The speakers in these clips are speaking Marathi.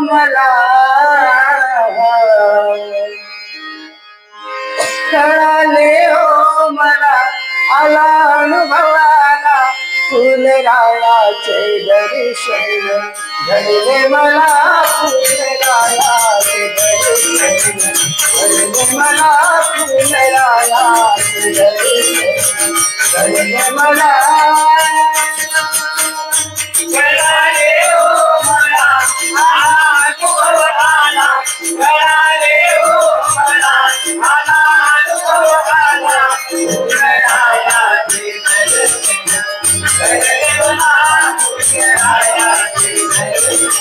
मला कळाले हो मला आला अनुभवाला फुलरायाचे दर्शन घडले मला फुलरायाचे दर्शन घडले मला फुलरायाचे दर्शन घडले मला कळाले हो मला अनुभवाला कळाले हो मला आला अनुभवाला फुलरायाचे दर्शन घडले मला फुलरायाचे दर्शन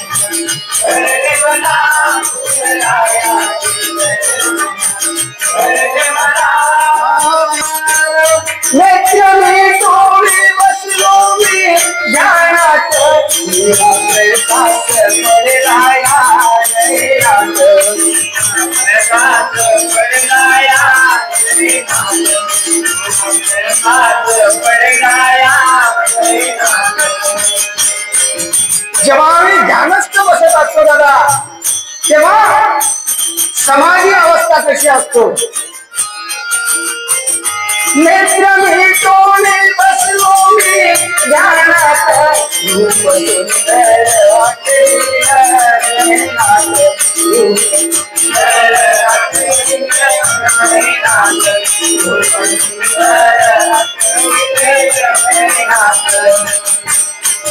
घडले मला फुलरायाचे दर्शन घडले मला नेत्र मी डोळे बसलो मी ध्यानात प्रकाश पडलाया नैरात प्रकाश पडलाया प्रकाश पडलाया नैरात. जेव्हा आम्ही ध्यानस्थ बसत असतो दादा तेव्हा समाधी अवस्था कशी असतो. नेत्र मी डोळे बसलो मी ध्यानात रूप सुंदर वाटे नैनात रूप सुंदर वाटे नैनात रूप सुंदर वाटे नैनात.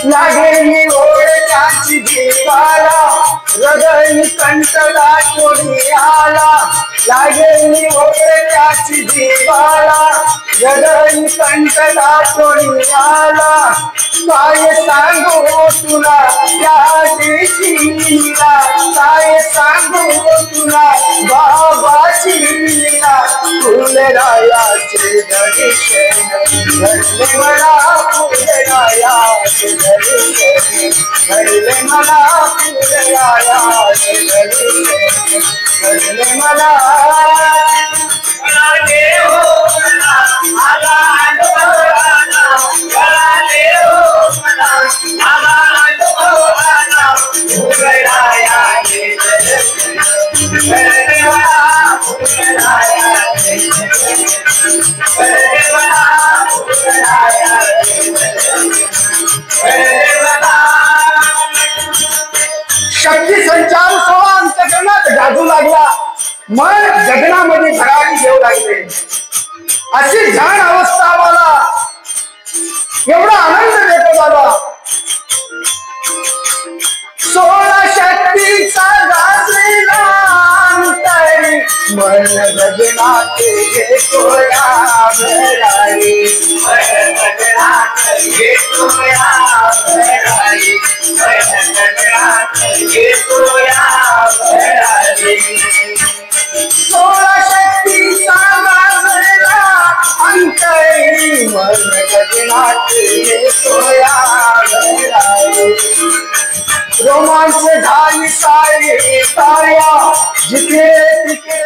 लागेली ओळखाची जीवाला हृदय कंठला कोणी आला लागेली ओळखाची जीवाला हृदय कंठला कोणी आला. काय सांगू तुला त्या दिवशीला काय सांगू तुला बाबाची लीला फुलरायाचे दर्शन घडले मला फुलरायाचे दर्शन घडले मला फुलरायाचे दर्शन घडले मला कळाले हो मला आला अनुभवाला कळाले हो मला आला अनुभवाला फुलरायाचे दर्शन घडले मला फुलरायाचे दर्शन घडले मला फुलरायाचे दर्शन घडले मला. शक्ती संचार सोहळा अंतकरणात गाजू लागला मन जगनामध्ये भरारी घेऊ लागले. अशी ध्यान अवस्था आम्हाला एवढा आनंद देतो दादा. 16 शक्तीचा गाजलेला अंतरी मन गगनात घेतो या भरारी मन गगनात घेतो या भरारी मन गगनात घेतो या भरारी. 16 शक्तीचा गाजलेला अंतरी मन गगनात घेतो या भरारी. रोमांच झाली सारी तार्या जिथे तिथे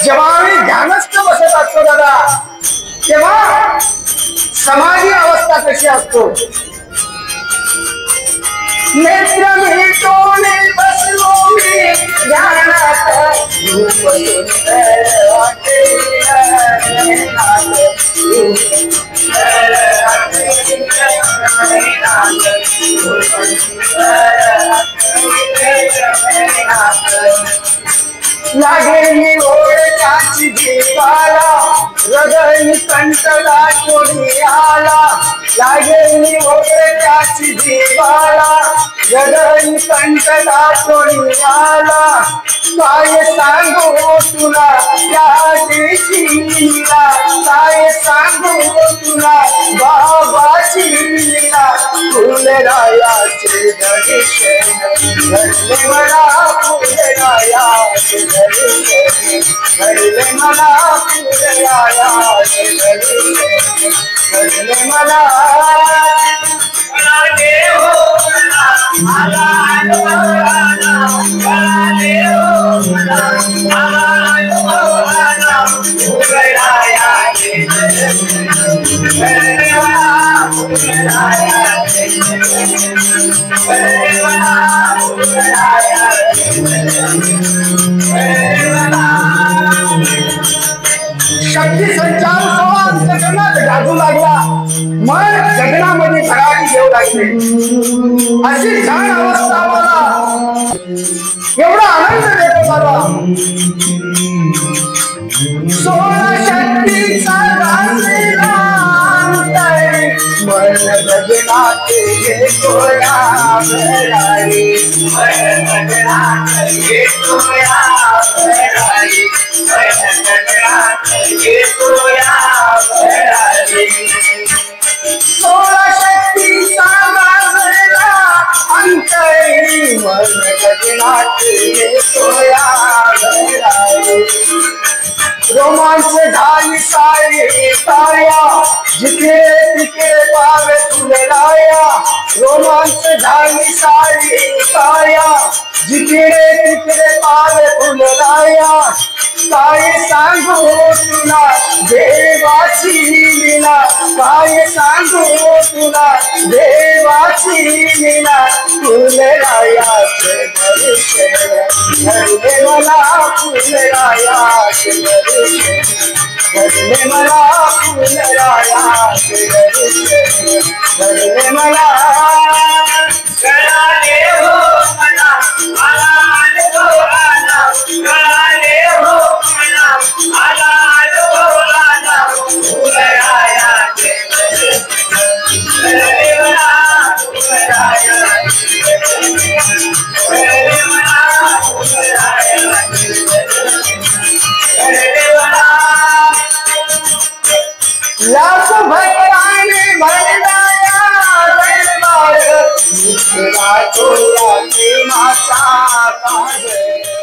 जेव्हा आम्ही ध्यानस्थ बसत असतो दादा, तेव्हा समाधी अवस्था कशी असतो? नेत्र मिटून बसलो मी ध्यानात, रूप सुंदर वाटे लागेली ओळखाची जीवाला, हृदय कंठला कोणी आला. लागेली ओळखाची जीवाला, हृदय कंठला कोणी आला. काय सांगू तुला त्या दिवशी लीला, काय सांगू तुला बाबाची लीला. फुलरायाचे दर्शन घडले मला, फुलरायाचे दर्शन घडले मला, फुलरायाचे दर्शन घडले मला. शक्ती संचार सोहळा अंतकरणात गाजू लागला, मन गगनामध्ये भरारी घेऊ लागले. अशी छान अवस्था मला, एवढा आनंद देतो मला. सोळा शक्तीचा गाजलेला अंतर, मन गगनात घेतो या भरारी, मन गगनात घेतो या भरारी, मन गगनात घेतो या भरारी. सोळा शक्तीचा गाजलेला अंतर, मन गगनात घेतो या भरारी. रोमांच झाली सारी ताया, जिथे तिथे पावे फुलराया. रोमांच झाली सारी ताया, जिथे तिथे पावे फुलराया. काय सांगू तुला देवाची लीला, काय सांगू तुला देवाची लीला. फुलरायाचे दर्शन घडले मला, फुलरायाचे दर्शन घडले मला, फुलरायाचे दर्शन घडले मला. कळाले हो मला, आला अनुभव आला, कळाले हो मला, आला अनुभव आला. फुलरायाचे दर्शन घडले मला, फुलरायाचे दर्शन घडले मला, फुलरायाचे दर्शन घडले मला. लाख भक्तांनी भरलाया दरबार, विठ्ठला तुझ्या प्रेमाचा काळ.